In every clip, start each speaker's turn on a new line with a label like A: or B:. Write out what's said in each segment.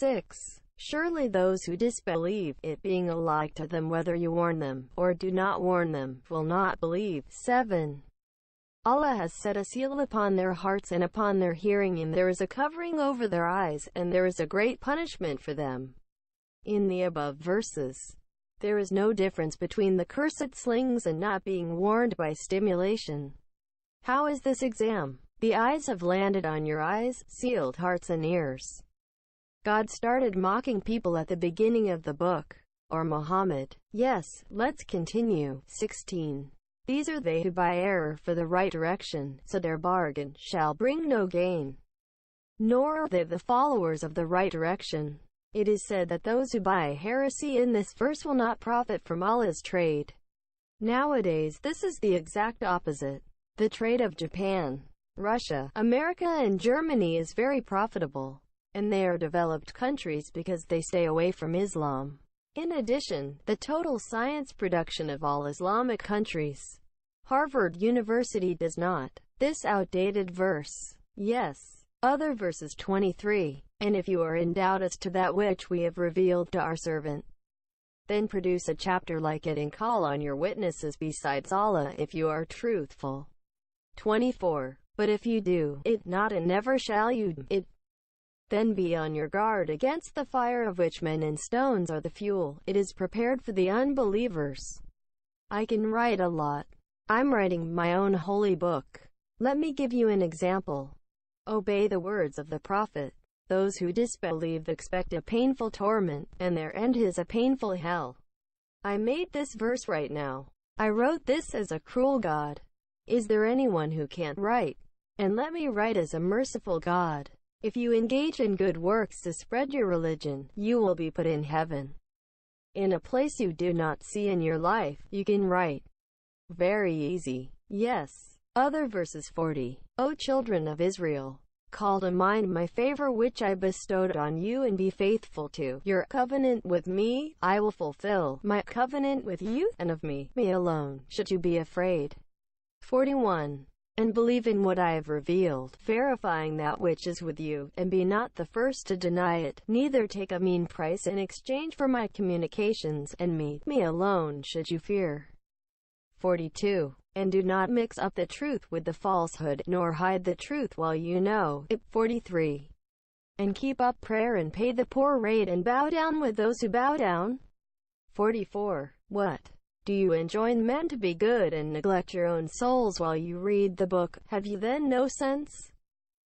A: 6. Surely those who disbelieve, it being alike to them whether you warn them, or do not warn them, will not believe. 7. Allah has set a seal upon their hearts and upon their hearing, and there is a covering over their eyes, and there is a great punishment for them. In the above verses, there is no difference between the cursed slings and not being warned by stimulation. How is this exam? The eyes have landed on your eyes, sealed hearts and ears. God started mocking people at the beginning of the book, or Muhammad. Yes, let's continue. 16. These are they who buy error for the right direction, so their bargain shall bring no gain. Nor are they the followers of the right direction. It is said that those who buy heresy in this verse will not profit from Allah's trade. Nowadays, this is the exact opposite. The trade of Japan, Russia, America and Germany is very profitable, and they are developed countries because they stay away from Islam. In addition, the total science production of all Islamic countries, Harvard University does not. This outdated verse. Yes. Other verses 23. And if you are in doubt as to that which we have revealed to our servant, then produce a chapter like it and call on your witnesses besides Allah if you are truthful. 24. But if you do it not and never shall you do it, then be on your guard against the fire of which men and stones are the fuel. It is prepared for the unbelievers. I can write a lot. I'm writing my own holy book. Let me give you an example. Obey the words of the Prophet. Those who disbelieve expect a painful torment, and their end is a painful hell. I made this verse right now. I wrote this as a cruel God. Is there anyone who can't write? And let me write as a merciful God. If you engage in good works to spread your religion, you will be put in heaven. In a place you do not see in your life, you can write. Very easy. Yes. Other verses 40. O children of Israel, call to mind my favor which I bestowed on you, and be faithful to your covenant with me. I will fulfill my covenant with you, and of me alone should you be afraid. 41. And believe in what I have revealed, verifying that which is with you, and be not the first to deny it, neither take a mean price in exchange for my communications, and me alone should you fear. 42. And do not mix up the truth with the falsehood, nor hide the truth while you know it. 43. And keep up prayer and pay the poor rate, and bow down with those who bow down. 44. What? Do you enjoin men to be good and neglect your own souls while you read the book? Have you then no sense?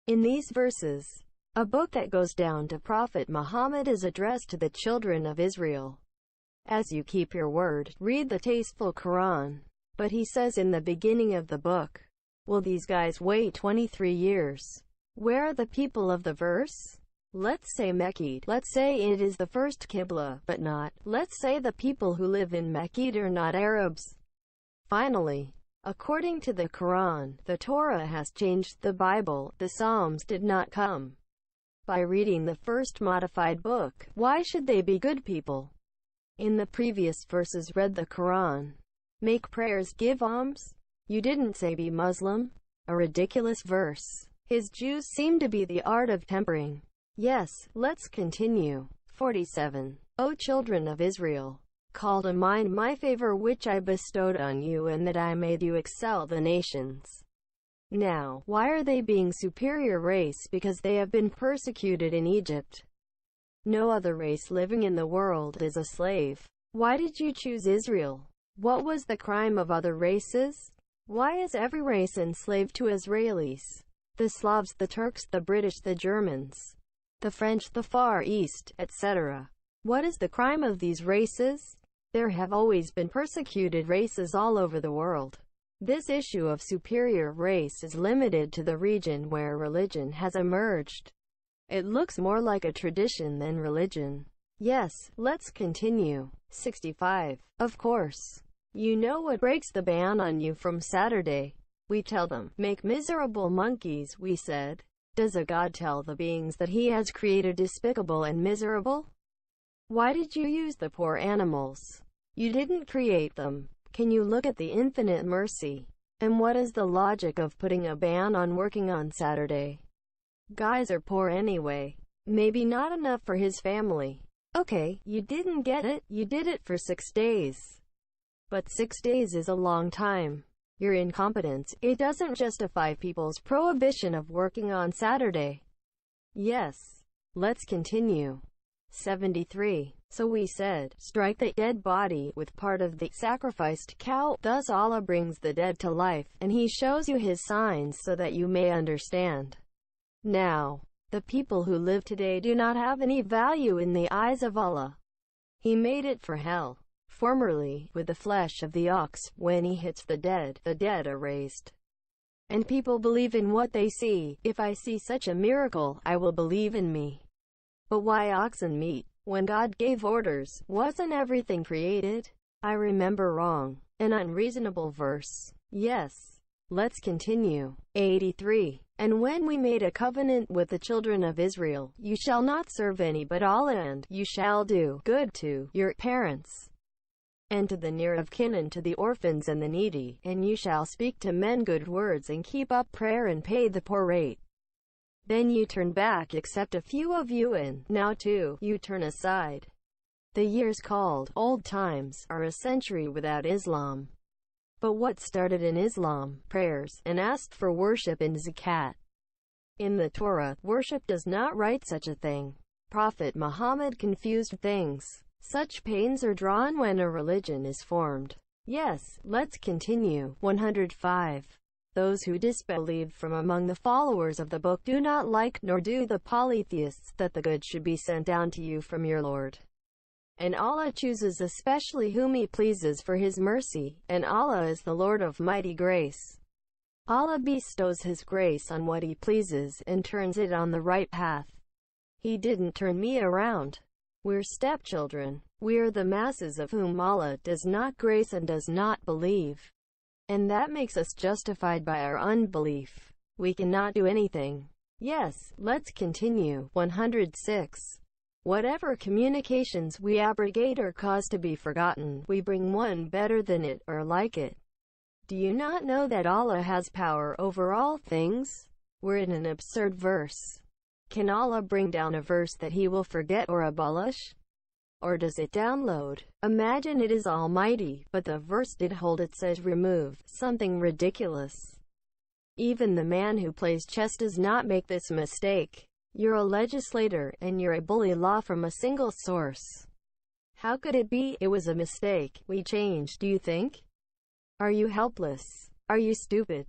A: In these verses, a book that goes down to Prophet Muhammad is addressed to the children of Israel. As you keep your word, read the tasteful Quran. But he says in the beginning of the book, will these guys wait 23 years? Where are the people of the verse? Let's say Mekid. Let's say it is the first Qibla, but not. Let's say the people who live in Mekid are not Arabs. Finally, according to the Quran, the Torah has changed the Bible. The Psalms did not come by reading the first modified book. Why should they be good people? In the previous verses read the Quran. Make prayers, give alms. You didn't say be Muslim. A ridiculous verse. His Jews seem to be the art of tempering. Yes, let's continue. 47. O children of Israel, call to mind my favor which I bestowed on you, and that I made you excel the nations. Now, why are they being superior race? Because they have been persecuted in Egypt. No other race living in the world is a slave. Why did you choose Israel? What was the crime of other races? Why is every race enslaved to Israelis? The Slavs, the Turks, the British, the Germans, the French, the Far East, etc. What is the crime of these races? There have always been persecuted races all over the world. This issue of superior race is limited to the region where religion has emerged. It looks more like a tradition than religion. Yes, let's continue. 65. Of course, you know what breaks the ban on you from Saturday. We tell them, make miserable monkeys, we said. Does a God tell the beings that he has created despicable and miserable? Why did you use the poor animals? You didn't create them. Can you look at the infinite mercy? And what is the logic of putting a ban on working on Saturday? Guys are poor anyway. Maybe not enough for his family. Okay, you didn't get it. You did it for 6 days. But 6 days is a long time. Your incompetence, it doesn't justify people's prohibition of working on Saturday. Yes. Let's continue. 73. So we said, strike the dead body with part of the sacrificed cow. Thus Allah brings the dead to life, and He shows you His signs so that you may understand. Now, the people who live today do not have any value in the eyes of Allah. He made it for hell. Formerly, with the flesh of the ox, when He hits the dead are raised. And people believe in what they see. If I see such a miracle, I will believe in me. But why oxen meat? When God gave orders, wasn't everything created? I remember wrong. An unreasonable verse. Yes. Let's continue. 83. And when we made a covenant with the children of Israel, you shall not serve any but Allah, and you shall do good to your parents, and to the near of kin, and to the orphans and the needy, and you shall speak to men good words, and keep up prayer, and pay the poor rate. Then you turn back, except a few of you, and now too, you turn aside. The years called old times are a century without Islam. But what started in Islam? Prayers, and asked for worship in zakat. In the Torah, worship does not write such a thing. Prophet Muhammad confused things. Such pains are drawn when a religion is formed. Yes, let's continue. 105. Those who disbelieved from among the followers of the book do not like, nor do the polytheists, that the good should be sent down to you from your Lord. And Allah chooses especially whom He pleases for His mercy, and Allah is the Lord of mighty grace. Allah bestows His grace on what He pleases, and turns it on the right path. He didn't turn me around. We're stepchildren. We're the masses of whom Allah does not grace and does not believe. And that makes us justified by our unbelief. We cannot do anything. Yes, let's continue. 106. Whatever communications we abrogate or cause to be forgotten, we bring one better than it, or like it. Do you not know that Allah has power over all things? We're in an absurd verse. Can Allah bring down a verse that He will forget or abolish? Or does it download? Imagine it is almighty, but the verse did hold it says remove, something ridiculous. Even the man who plays chess does not make this mistake. You're a legislator, and you're a bully law from a single source. How could it be? It was a mistake. We changed, do you think? Are you helpless? Are you stupid?